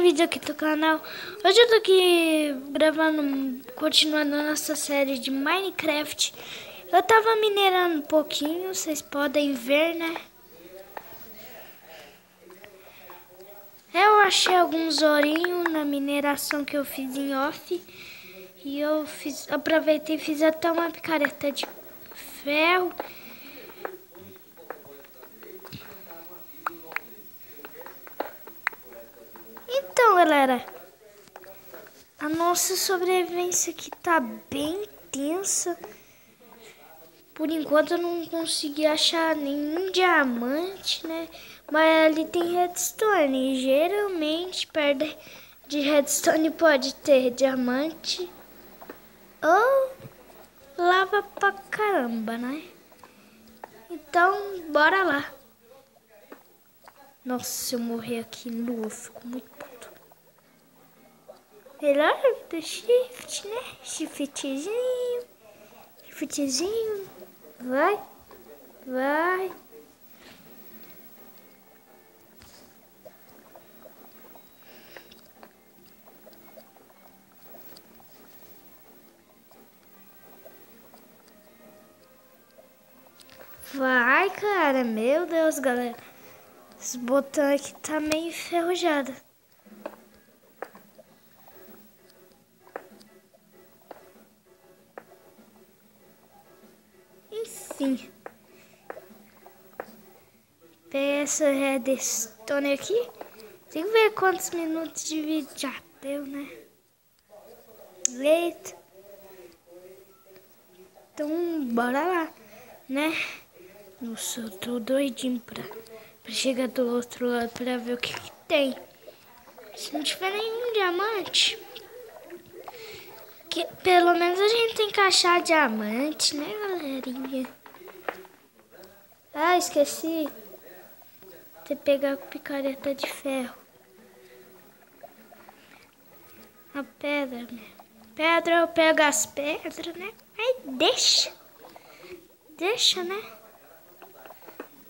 vídeo aqui do canal. Hoje eu tô aqui gravando, continuando a nossa série de Minecraft. Eu tava minerando um pouquinho, vocês podem ver, né? Eu achei alguns ourinhos na mineração que eu fiz em off. E eu aproveitei e fiz até uma picareta de ferro. Então, galera, a nossa sobrevivência aqui tá bem tensa. Por enquanto eu não consegui achar nenhum diamante, né? Mas ali tem redstone. E geralmente perto de redstone pode ter diamante ou lava pra caramba, né? Então, bora lá. Nossa, se eu morrer aqui nu, eu fico muito puto. Melhor do shift, né? Shiftzinho. Shiftzinho. Vai. Vai. Vai, cara. Meu Deus, galera. Esse botão aqui tá meio enferrujado. Enfim. Peguei essa redstone aqui. Tem que ver quantos minutos de vídeo já deu, né? Eita. Então, bora lá, né? Nossa, eu tô doidinho pra chegar do outro lado pra ver o que tem. Se não tiver nenhum diamante, que pelo menos a gente tem que achar diamante, né, galerinha? Ah, esqueci de pegar a picareta de ferro. A pedra, né? Pedra, eu pego as pedras, né? Aí deixa. Deixa, né?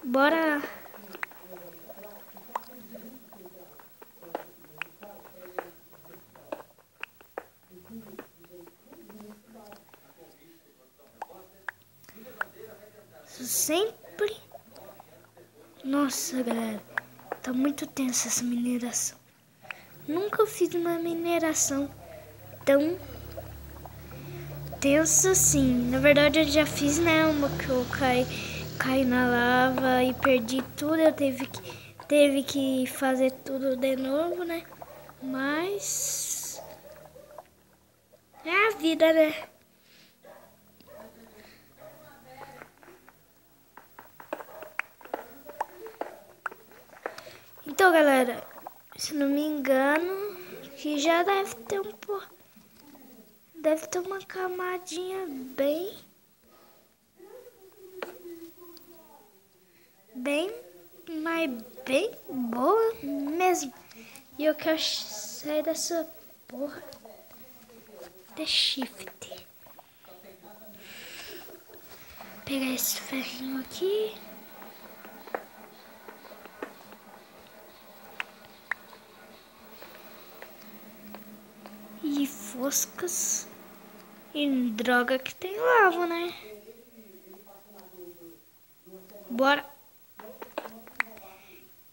Bora. Sempre. Nossa, galera. Tá muito tensa essa mineração. Nunca fiz uma mineração tão tensa assim. Na verdade, eu já fiz, né? Uma que eu caí na lava e perdi tudo. Eu teve que fazer tudo de novo, né? Mas é a vida, né? Então, galera, se não me engano, que já deve ter deve ter uma camadinha mas bem boa mesmo. E eu quero sair dessa porra de shift. Pegar esse ferrinho aqui. E foscas. E droga que tem lava, né? Bora.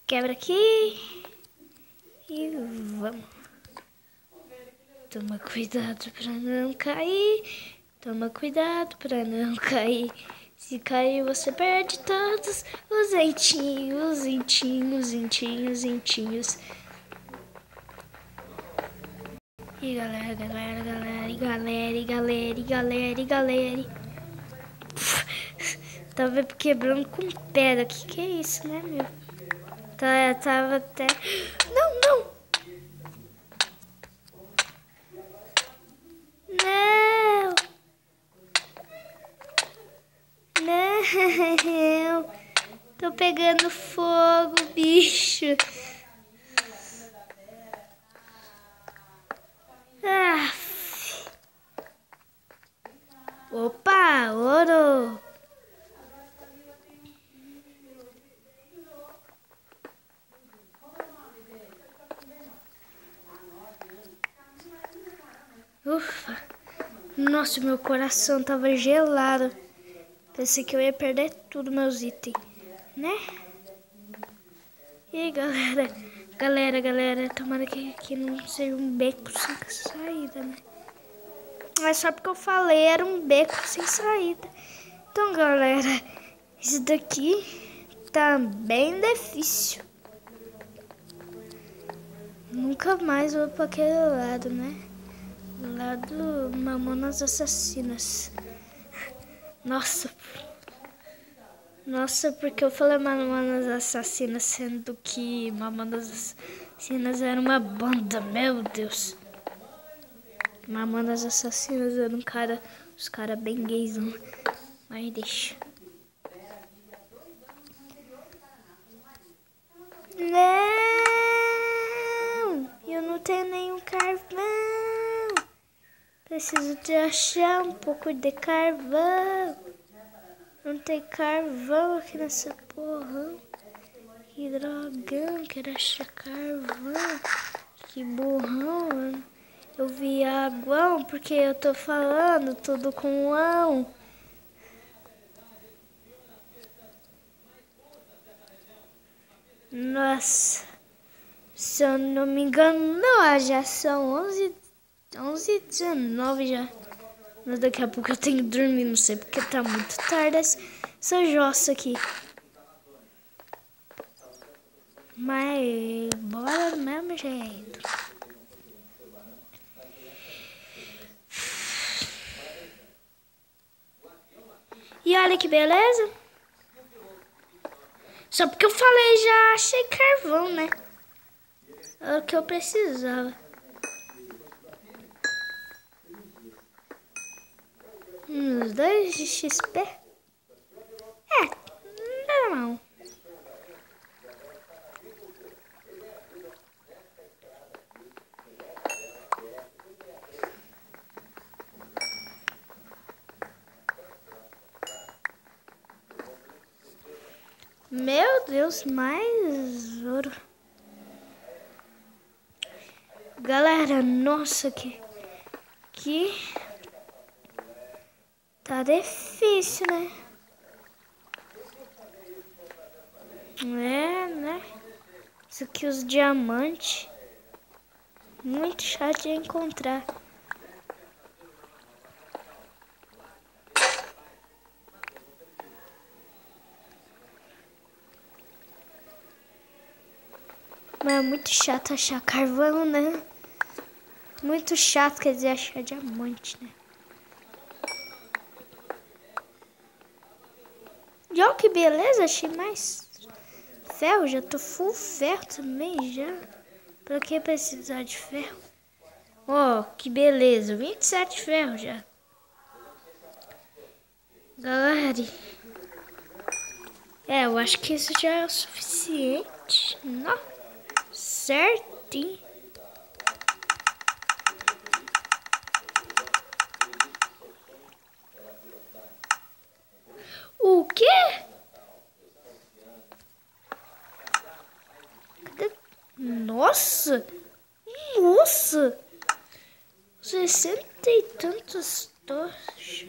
Quebra aqui. E vamos. Toma cuidado pra não cair. Toma cuidado pra não cair. Se cair, você perde todos os dentinhos, dentinhos. E galera. Tava quebrando com pedra. Que é isso, né, meu? Tava até... Não! Não! Tô pegando fogo, bicho. Opa, ouro. Ufa. Nossa, meu coração tava gelado. Pensei que eu ia perder tudo meus itens, né? E aí, galera, tomara que aqui não seja um beco sem saída, né? Mas só porque eu falei, era um beco sem saída. Então, galera, isso daqui tá bem difícil. Nunca mais vou pra aquele lado, né? Lá do Mamonas Assassinas. Nossa, porque eu falei Mamonas Assassinas, sendo que Mamonas Assassinas era uma banda, meu Deus. Mamonas Assassinas era os cara bem gays, mas deixa. Não, eu não tenho nenhum carvão. Preciso de achar um pouco de carvão. Não tem carvão aqui nessa porra. Que drogão, quero achar carvão. Que burrão, mano. Eu vi aguão porque eu tô falando tudo com ão. Nossa, se eu não me engano, não, já são 11h19 já. Mas daqui a pouco eu tenho que dormir, não sei porque tá muito tarde essa jossa aqui. Mas bora do mesmo jeito. E olha que beleza. Só porque eu falei já achei carvão, né? Era o que eu precisava. Uns 2 de XP. Normal. Meu Deus, mais ouro. Galera, nossa, que tá difícil, né? Né? Isso aqui, os diamantes. Muito chato de encontrar. Mas é muito chato achar carvão, né? Muito chato, quer dizer, achar diamante, né? E olha que beleza, achei mais ferro. Já tô full ferro também, já. Pra que precisar de ferro? Ó, que beleza, 27 ferro já. Galera, eu acho que isso já é o suficiente. Não, certinho. O quê? Nossa! 60 e tantos tochas.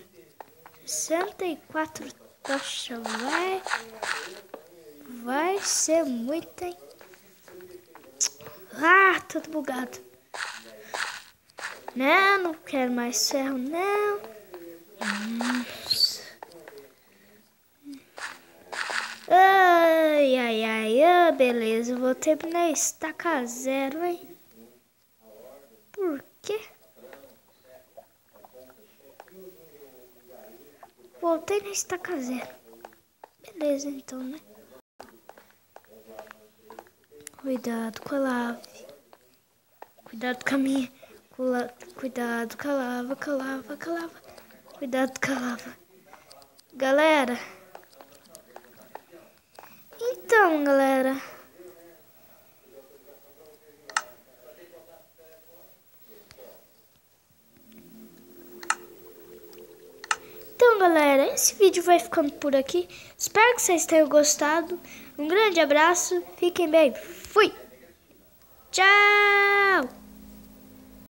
64 tochas. Vai ser muito, hein? Ah, tudo bugado. Não quero mais ferro, não. Ai, beleza. Vou terminar estaca 0, hein? Por quê? Voltei na estaca 0. Beleza, então, né? Cuidado com a lava. Cuidado com a minha. Cuidado com a lava, Cuidado com a lava. Galera. Então, galera. Esse vídeo vai ficando por aqui. Espero que vocês tenham gostado. Um grande abraço. Fiquem bem. Fui. Tchau.